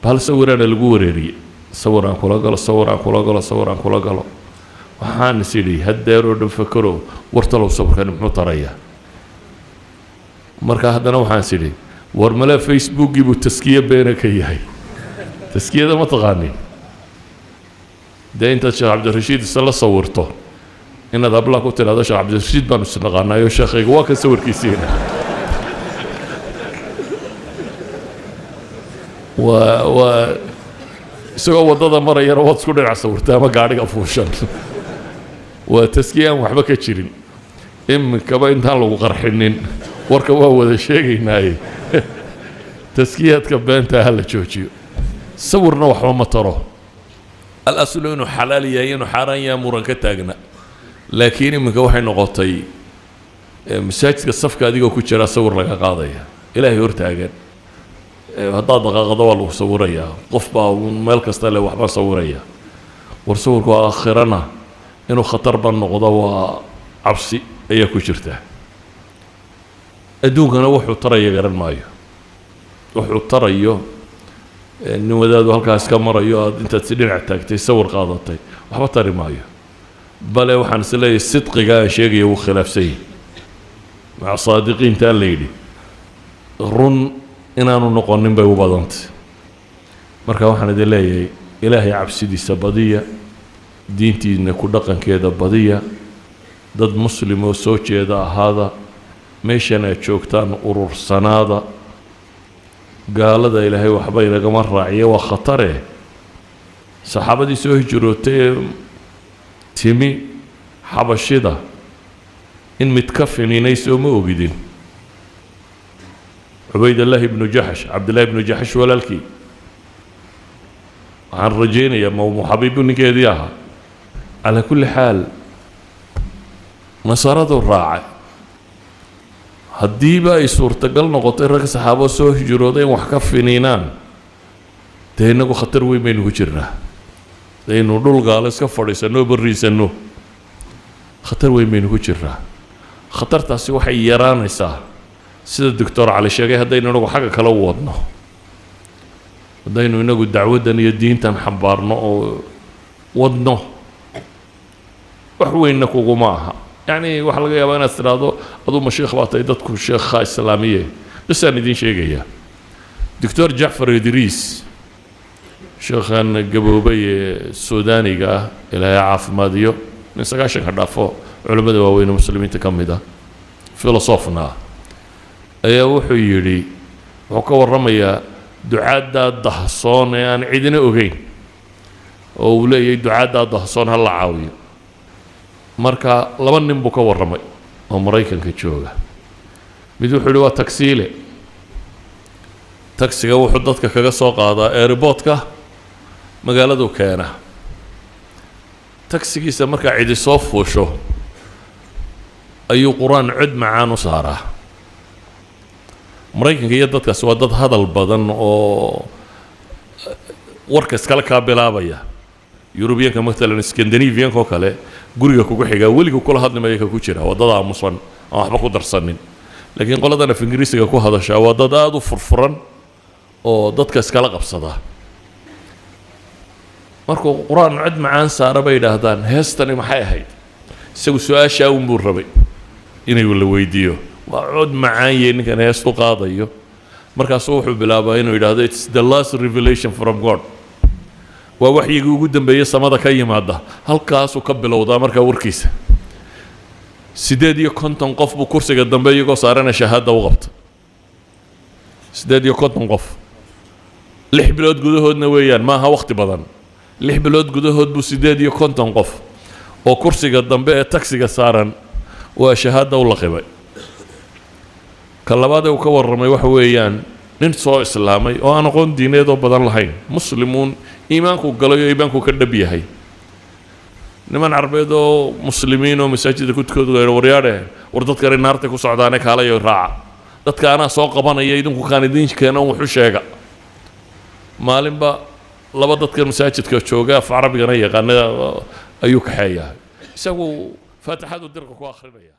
bahal sawirana lagu wareeriyey sawiraan kula galo waxaan is idhi haddeeroo dhan fakaro wartalow sawirkani muxuu tarayaa marka haddana waxaan is idhi war male facebookii buu taskiye beena ka yahay taskiyada ma taqaanin dee intaad sheekh cabdirashiid isa la sawirto inaad habla ku tidhaahdo sheekh cabdirashiid baanu isnaqaanayo sheekhayga waa kan sawirkiisiina waa isagoo waddada marayana waad isku dhinac sawirtaa ama gaadhiga fuushan waa taskiye aan waxba ka jirin iminkaba intaan lagu qarxinin warka waa wada sheegaynaaye taskiyaadka beenta ha la joojiyo sawirna waxba ma taro al-aslu inuu xalaal yahay inuu xaaraan yahay muran ka taagna laakiin iminka waxay noqotay masaajidka safka adigoo ku jira sawir laga qaadaya ilaahay hortaagan haddaad dhaqaaqdo waa lagu sawirayaa qof baa meel kasta le waxbaa sawiraya war sawirku aakhirana inuu khatar ban noqdo waa cabsi ayaa ku jirta adduunkana wuxuu taraya garan maayo wuxuu tarayo nin wadaadu halkaas ka marayo aad intaad si dhinac taagtay sawir qaadatay waxba tari maayo bale waxaan is leeyahay sidqiga aan sheegaya wuu khilaafsan yahay maca saadiqiinta aan la yidhi run inaanu noqonin bay u badantay marka waxaan idin leeyahay ilaahay cabsidiisa badiya diintiina ku dhaqankeeda badiya dad muslim oo soo jeeda ahaada meeshan aad joogtaan urursanaada gaalada ilaahay waxba inagama raaciya waa khatare saxaabadii soo hijrootay timi xabashida in mid ka finiinayso ma ogidin cubaydallaahi ibnu jaxsh cabdillaahi ibnu jaxsh walaalkii waxaan rajaynayaa mawmu xabiibu ninkeedii ahaa calaa kulli xaal nasaraduu raacay haddiiba ay suurtagal noqotay rag saxaabo soo hijrooday in wax ka finiinaan dee innagu khatar weyn baynu ku jirnaa daynu dhul gaalo iska fadhiisanno barriisanno khatar weyn baynu ku jirnaa khatartaasi waxay yaraanaysaa sida doctor cali sheegay haddaynu inagu xagga kale u wadno haddaynu inagu dacwaddan iyo diintan xambaarno oo wadno wax weynna kuguma aha يعني waxa laga yaabaa inaad tiraahdo aduu mashiikh baa tahay dadku sheekha islaamiye bisaan idin sheegaya doctor Jaafar Idris sheekhan gaboobay Suudaaniga ilaa caafimaadiyo min sagaashan ka dhaafo culimada waaweyn muslimiinta kamida filosofna ayaa wuxuu yiri wuxuu ka waramayaa ducaada dahsoon ee aan cidina ogeyn oo uu leeyahay ducaada dahsoon hal caawiyo marka laba nin buu ka waramay oo Mareykanka jooga mid wuxuu yiri waa taksiile taksiga wuxuu dadka kaga soo qaadaa airportka magaaladu keena taksigiisa marka cidi soo fuusho ayuu quraan cid macaan u saaraa Mareykanka iyo dadkaas waa dad hadal badan oo warka iskala ka bilaabaya European مثلا اسكندنافيان كو kale guriga kugu xiga waliga kula hadlimay ka ku jira wadada aamusan waxba ku darsanin laakiin qoladana Ingiriisiga ku hadasha wadada aad u furfuran oo dadka iskala qabsada markuu quraan cid macaan saara bay yiraahdaan heestani maxay ahayd isagu su'aasha uu buu rabay inay wala weydiiyo waa cod macaan yeelinkan heestu qaadayo markaas wuxuu bilaabay inuu yiraahdo it's the last revelation from God ووحيي ugu dambeeyay samada ka yimaada halkaas uu ka bilowdaa marka warkiisa 850 qof buu kursiga dambe iyago saarana shahaada u qabta 850 qof 6 bilood gudahoodna weeyaan ma aha waqti badan 6 bilood gudahood buu 850 qof oo kursiga dambe ee taksiga saaran waa shahaada u laqibay kalabaad uu ka waramay wax weeyaan nin soo islaamay oo aan aqoon diineed oo badan lahayn muslimuun iimaanku galayo iimaanku ka dhab yahay niman carbeed oo muslimiin oo masaajidda ku tukadooda waryaade war dadka naarta ku socdaane kaalayo raaca dadka ana soo qabanaya idinku kaan idin keeno wuxuu sheega maalinba laba dadka masaajidka jooga af arabigana yaqaanada ayuu ka xeeyaa isagu faatixadu dirka ku akhrinaya